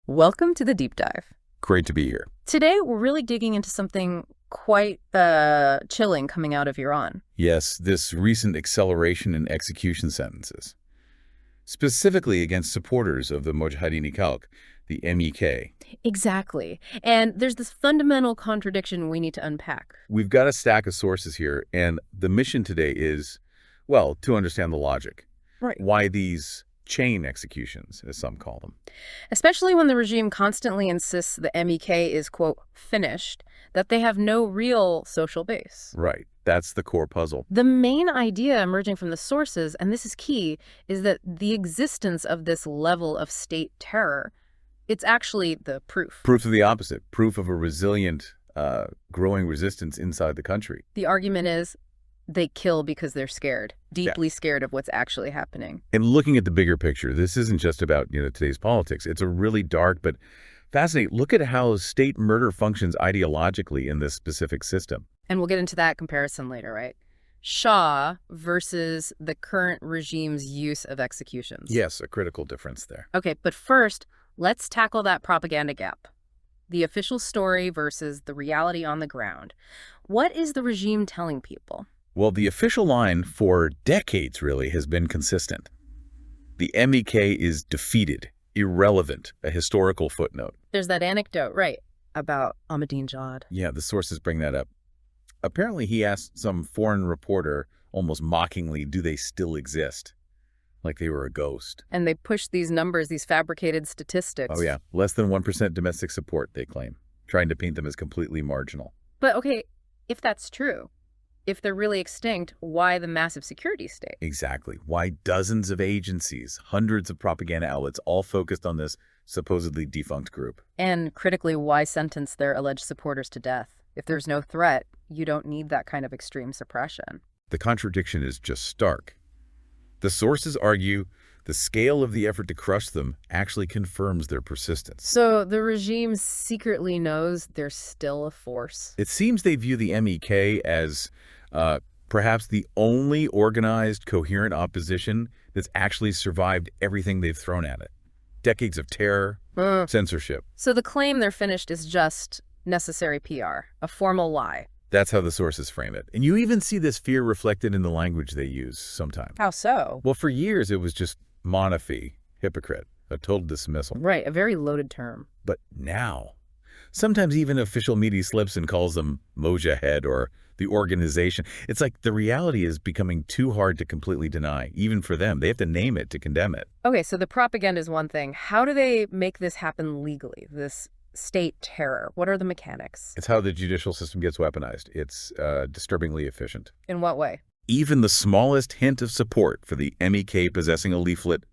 Welcome to the Deep Dive. Great to be here. Today, we're really digging into something quite chilling coming out of Iran. Yes, this recent acceleration in execution sentences, specifically against supporters of the Mujahedin, the MEK. Exactly. And there's this fundamental contradiction we need to unpack. We've got a stack of sources here, and the mission today is, well, to understand the logic. Right. Why these chain executions, as some call them. Especially when the regime constantly insists the MEK is, quote, finished, that they have no real social base. Right. That's the core puzzle. The main idea emerging from the sources, and this is key, is that the existence of this level of state terror, it's actually the proof. Proof of the opposite. Proof of a resilient, growing resistance inside the country. The argument is they kill because they're scared, deeply scared of what's actually happening. And looking at the bigger picture, this isn't just about, today's politics. It's a really dark but fascinating look at how state murder functions ideologically in this specific system. And we'll get into that comparison later, right? Shah versus the current regime's use of executions. Yes, a critical difference there. Okay, but first, let's tackle that propaganda gap. The official story versus the reality on the ground. What is the regime telling people? Well, the official line for decades, really, has been consistent. The MEK is defeated, irrelevant, a historical footnote. There's that anecdote, right, about Ahmadinejad. Yeah, the sources bring that up. Apparently, he asked some foreign reporter, almost mockingly, do they still exist? Like they were a ghost. And they push these numbers, these fabricated statistics. Oh, yeah. Less than 1% domestic support, they claim, trying to paint them as completely marginal. But, okay, if that's true, if they're really extinct, why the massive security state? Exactly. Why dozens of agencies, hundreds of propaganda outlets, all focused on this supposedly defunct group? And critically, why sentence their alleged supporters to death? If there's no threat, you don't need that kind of extreme suppression. The contradiction is just stark. The sources argue the scale of the effort to crush them actually confirms their persistence. So the regime secretly knows they're still a force. It seems they view the MEK as perhaps the only organized, coherent opposition that's actually survived everything they've thrown at it. Decades of terror, censorship. So the claim they're finished is just necessary PR, a formal lie. That's how the sources frame it. And you even see this fear reflected in the language they use sometimes. How so? Well, for years, it was just monophy, hypocrite, a total dismissal. Right, a very loaded term. But now, sometimes even official media slips and calls them Mujahid or the organization. It's like the reality is becoming too hard to completely deny, even for them. They have to name it to condemn it. Okay, so the propaganda is one thing. How do they make this happen legally, this state terror? What are the mechanics? It's how the judicial system gets weaponized. It's disturbingly efficient. In what way? Even the smallest hint of support for the MEK possessing a leaflet,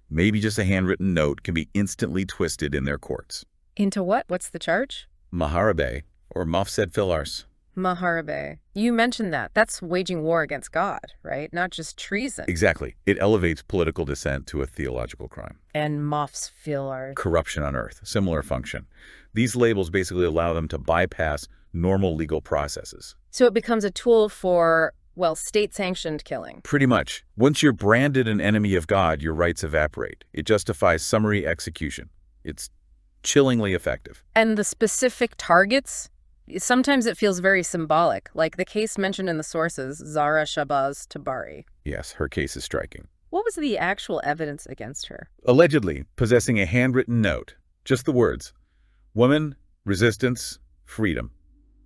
maybe just a handwritten note, can be instantly twisted in their courts. Into what? What's the charge? Maharabe, or mafsed fil ars. Maharabe. You mentioned that. That's waging war against God, right? Not just treason. Exactly. It elevates political dissent to a theological crime. And mafs fil ars. Corruption on earth, similar function. These labels basically allow them to bypass normal legal processes. So it becomes a tool for, well, state-sanctioned killing. Pretty much. Once you're branded an enemy of God, your rights evaporate. It justifies summary execution. It's chillingly effective. And the specific targets? Sometimes it feels very symbolic, like the case mentioned in the sources, Zahra Shabazz Tabari. Yes, her case is striking. What was the actual evidence against her? Allegedly possessing a handwritten note, just the words, woman, resistance, freedom,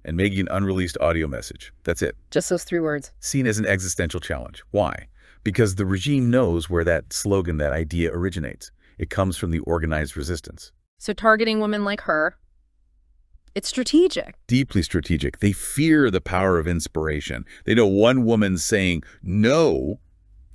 and making an unreleased audio message. That's it. Just those 3 words. Seen as an existential challenge. Why? Because the regime knows where that slogan, that idea originates. It comes from the organized resistance. So targeting women like her, it's strategic. Deeply strategic. They fear the power of inspiration. They know one woman saying no,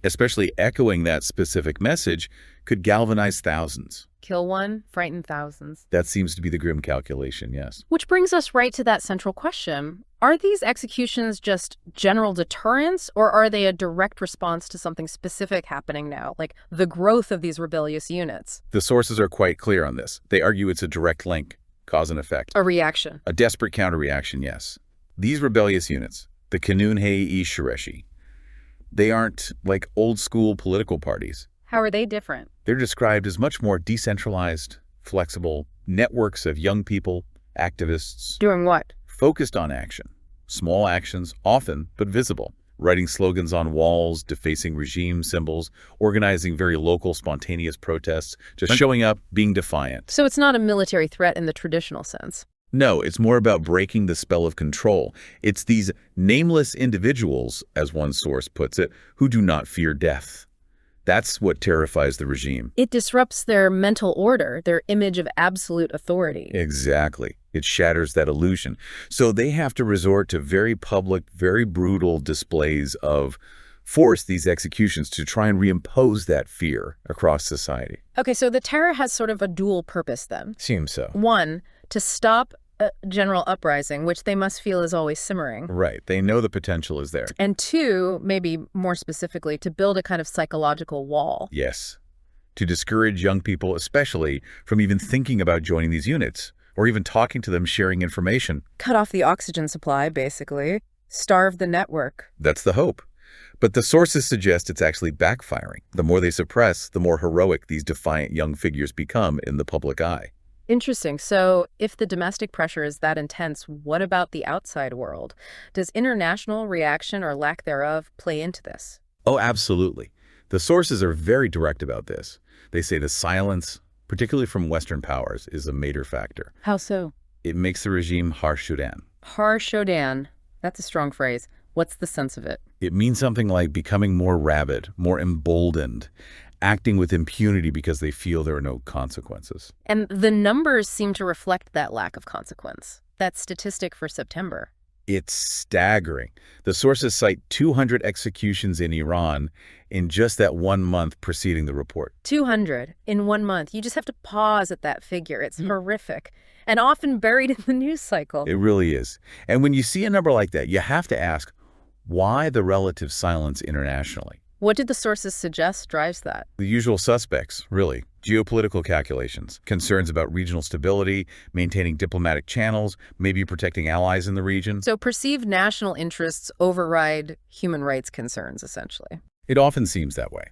especially echoing that specific message, could galvanize thousands. Kill one, frighten thousands. That seems to be the grim calculation, yes. Which brings us right to that central question. Are these executions just general deterrence, or are they a direct response to something specific happening now, like the growth of these rebellious units? The sources are quite clear on this. They argue it's a direct link. Cause and effect. A reaction. A desperate counter-reaction, yes. These rebellious units, the Kanun-Hay-e-Shareshi, they aren't like old-school political parties. How are they different? They're described as much more decentralized, flexible networks of young people, activists. Doing what? Focused on action. Small actions, often, but visible. Writing slogans on walls, defacing regime symbols, organizing very local, spontaneous protests, just showing up, being defiant. So it's not a military threat in the traditional sense. No, it's more about breaking the spell of control. It's these nameless individuals, as one source puts it, who do not fear death. That's what terrifies the regime. It disrupts their mental order, their image of absolute authority. Exactly. It shatters that illusion. So they have to resort to very public, very brutal displays of force, these executions, to try and reimpose that fear across society. Okay, so the terror has sort of a dual purpose then. Seems so. One, to stop a general uprising, which they must feel is always simmering. Right. They know the potential is there. And two, maybe more specifically, to build a kind of psychological wall. Yes. To discourage young people, especially, from even thinking about joining these units, or even talking to them, sharing information. Cut off the oxygen supply, basically. Starve the network. That's the hope. But the sources suggest it's actually backfiring. The more they suppress, the more heroic these defiant young figures become in the public eye. Interesting. So if the domestic pressure is that intense, what about the outside world? Does international reaction or lack thereof play into this? Oh, absolutely. The sources are very direct about this. They say the silence, particularly from Western powers, is a major factor. How so? It makes the regime harshudan. Harshudan. That's a strong phrase. What's the sense of it? It means something like becoming more rabid, more emboldened, acting with impunity because they feel there are no consequences. And the numbers seem to reflect that lack of consequence. That statistic for September. It's staggering. The sources cite 200 executions in Iran in just that 1 month preceding the report. 200 in 1 month. You just have to pause at that figure. It's horrific and often buried in the news cycle. It really is. And when you see a number like that, you have to ask, why the relative silence internationally? What did the sources suggest drives that? The usual suspects, really. Geopolitical calculations, concerns about regional stability, maintaining diplomatic channels, maybe protecting allies in the region. So perceived national interests override human rights concerns, essentially. It often seems that way.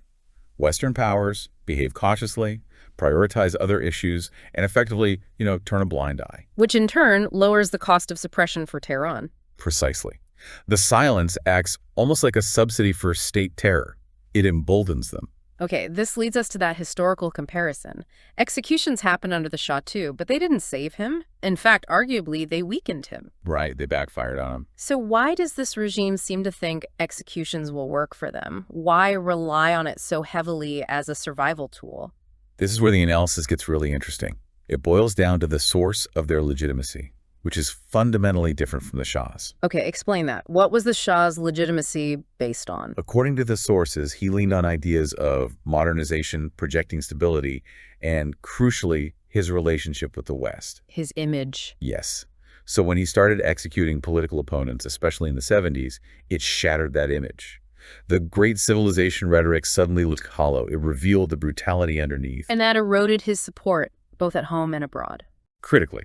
Western powers behave cautiously, prioritize other issues, and effectively, turn a blind eye. Which in turn lowers the cost of suppression for Tehran. Precisely. The silence acts almost like a subsidy for state terror. It emboldens them. Okay, this leads us to that historical comparison. Executions happened under the Shah too, but they didn't save him. In fact, arguably, they weakened him. Right, they backfired on him. So why does this regime seem to think executions will work for them? Why rely on it so heavily as a survival tool? This is where the analysis gets really interesting. It boils down to the source of their legitimacy, which is fundamentally different from the Shah's. Okay, explain that. What was the Shah's legitimacy based on? According to the sources, he leaned on ideas of modernization, projecting stability, and crucially, his relationship with the West. His image. Yes. So when he started executing political opponents, especially in the 70s, it shattered that image. The great civilization rhetoric suddenly looked hollow. It revealed the brutality underneath. And that eroded his support, both at home and abroad. Critically.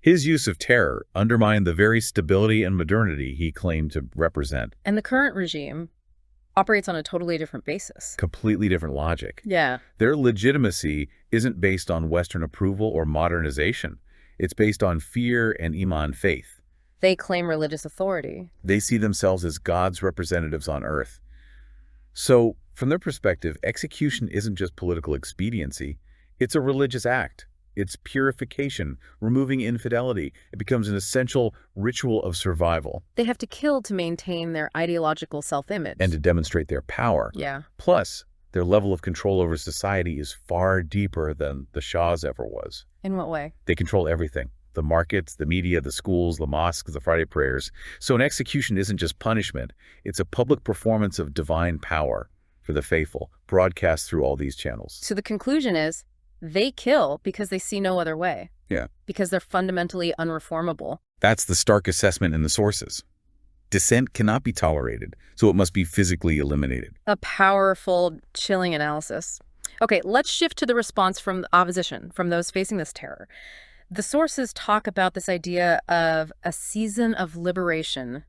His use of terror undermined the very stability and modernity he claimed to represent. And the current regime operates on a totally different basis. Completely different logic. Yeah. Their legitimacy isn't based on Western approval or modernization. It's based on fear and Iman faith. They claim religious authority. They see themselves as God's representatives on earth. So, from their perspective, execution isn't just political expediency. It's a religious act. It's purification, removing infidelity. It becomes an essential ritual of survival. They have to kill to maintain their ideological self-image. And to demonstrate their power. Yeah. Plus, their level of control over society is far deeper than the Shah's ever was. In what way? They control everything. The markets, the media, the schools, the mosques, the Friday prayers. So an execution isn't just punishment. It's a public performance of divine power for the faithful, broadcast through all these channels. So the conclusion is, they kill because they see no other way. Yeah. Because they're fundamentally unreformable. That's the stark assessment in the sources. Dissent cannot be tolerated, so it must be physically eliminated. A powerful, chilling analysis. Okay, let's shift to the response from the opposition, from those facing this terror. The sources talk about this idea of a season of liberation,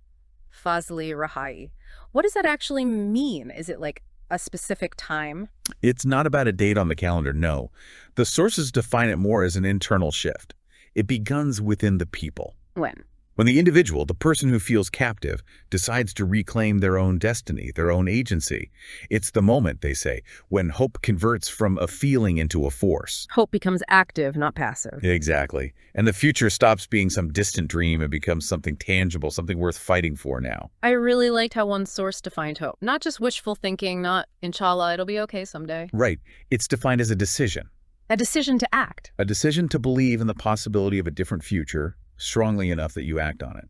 Fazli Rahai. What does that actually mean? Is it like a specific time? It's not about a date on the calendar, no. The sources define it more as an internal shift. It begins within the people. When? When the individual, the person who feels captive, decides to reclaim their own destiny, their own agency. It's the moment, they say, when hope converts from a feeling into a force. Hope becomes active, not passive. Exactly. And the future stops being some distant dream and becomes something tangible, something worth fighting for now. I really liked how one source defined hope. Not just wishful thinking, not inshallah, it'll be okay someday. Right. It's defined as a decision. A decision to act. A decision to believe in the possibility of a different future strongly enough that you act on it.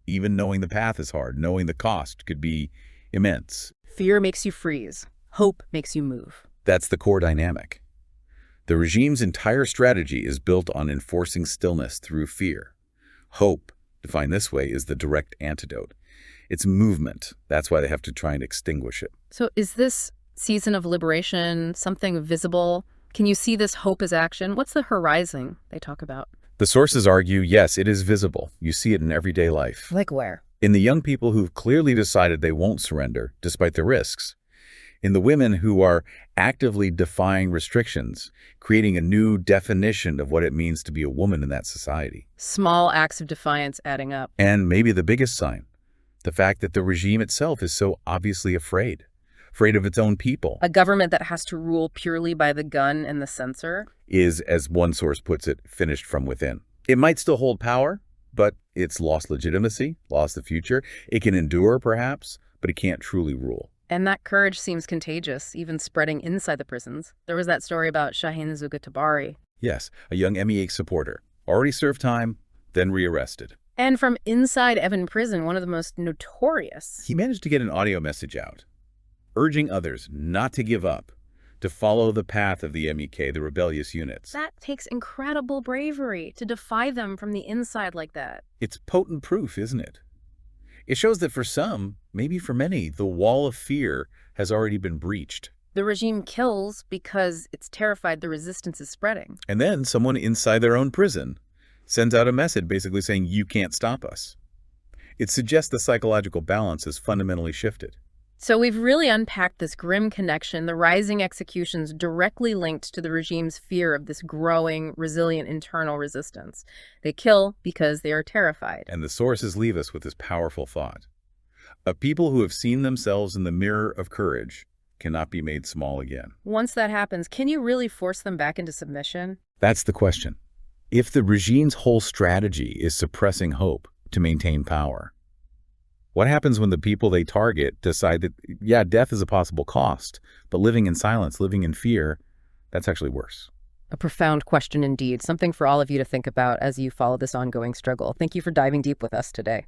Even knowing the path is hard, knowing the cost could be immense. Fear makes you freeze. Hope makes you move. That's the core dynamic. The regime's entire strategy is built on enforcing stillness through fear. Hope, defined this way, is the direct antidote. It's movement. That's why they have to try and extinguish it. So is this season of liberation something visible? Can you see this hope as action? What's the horizon they talk about? The sources argue, yes, it is visible. You see it in everyday life. Like where? In the young people who've clearly decided they won't surrender, despite the risks. In the women who are actively defying restrictions, creating a new definition of what it means to be a woman in that society. Small acts of defiance adding up. And maybe the biggest sign, the fact that the regime itself is so obviously afraid of its own people. A government that has to rule purely by the gun and the censor? Is, as one source puts it, finished from within. It might still hold power, but it's lost legitimacy, lost the future. It can endure, perhaps, but it can't truly rule. And that courage seems contagious, even spreading inside the prisons. There was that story about Shaheen Zughtabari. Yes, a young MEH supporter. Already served time, then rearrested. And from inside Evin prison, one of the most notorious. He managed to get an audio message out, urging others not to give up, to follow the path of the MEK, the Rebellious Units. That takes incredible bravery, to defy them from the inside like that. It's potent proof, isn't it? It shows that for some, maybe for many, the wall of fear has already been breached. The regime kills because it's terrified the resistance is spreading. And then someone inside their own prison sends out a message basically saying, you can't stop us. It suggests the psychological balance has fundamentally shifted. So we've really unpacked this grim connection, the rising executions directly linked to the regime's fear of this growing, resilient internal resistance. They kill because they are terrified. And the sources leave us with this powerful thought. A people who have seen themselves in the mirror of courage cannot be made small again. Once that happens, can you really force them back into submission? That's the question. If the regime's whole strategy is suppressing hope to maintain power, what happens when the people they target decide that, yeah, death is a possible cost, but living in silence, living in fear, that's actually worse? A profound question indeed, something for all of you to think about as you follow this ongoing struggle. Thank you for diving deep with us today.